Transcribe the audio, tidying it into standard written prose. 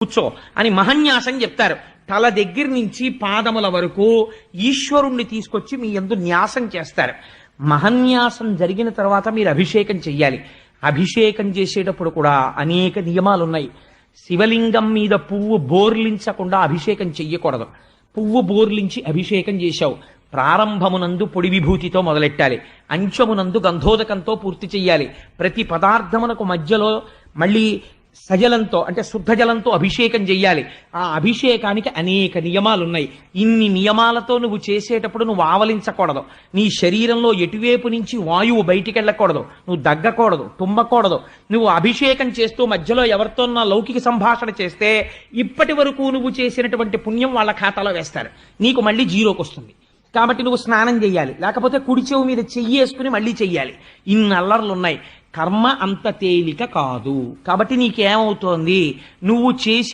కూర్చో అని మహన్యాసం చెప్తారు. తల దగ్గర నుంచి పాదముల వరకు ఈశ్వరుణ్ణి తీసుకొచ్చి మీ యందు న్యాసం చేస్తారు. మహన్యాసం జరిగిన తర్వాత మీరు అభిషేకం చెయ్యాలి. అభిషేకం చేసేటప్పుడు కూడా అనేక నియమాలు ఉన్నాయి. శివలింగం మీద పువ్వు బోర్లించకుండా అభిషేకం చెయ్యకూడదు. పువ్వు బోర్లించి అభిషేకం చేశావు, ప్రారంభమునందు పొడి విభూతితో మొదలెట్టాలి, అంచమునందు గంధోదకంతో పూర్తి చెయ్యాలి. ప్రతి పదార్థమునకు మధ్యలో మళ్ళీ సజలంతో అంటే శుద్ధ జలంతో అభిషేకం చెయ్యాలి. ఆ అభిషేకానికి అనేక నియమాలు ఉన్నాయి. ఇన్ని నియమాలతో నువ్వు చేసేటప్పుడు నువ్వు ఆవలించకూడదు. నీ శరీరంలో ఎటువైపు నుంచి వాయువు బయటికి వెళ్ళకూడదు, నువ్వు దగ్గకూడదు, తుమ్మకూడదు. నువ్వు అభిషేకం చేస్తూ మధ్యలో ఎవరితోన్నా లౌకిక సంభాషణ చేస్తే ఇప్పటి వరకు నువ్వు చేసినటువంటి పుణ్యం వాళ్ళ ఖాతాలో వేస్తారు, నీకు మళ్ళీ జీరోకి వస్తుంది. కాబట్టి నువ్వు స్నానం చెయ్యాలి, లేకపోతే కుడి చెవు మీద చెయ్యేసుకుని మళ్ళీ చెయ్యాలి. ఇన్ని అల్లర్లు ఉన్నాయి. కర్మ అంత తేలిక కాదు. కాబట్టి నీకేమవుతోంది, నువ్వు చేసి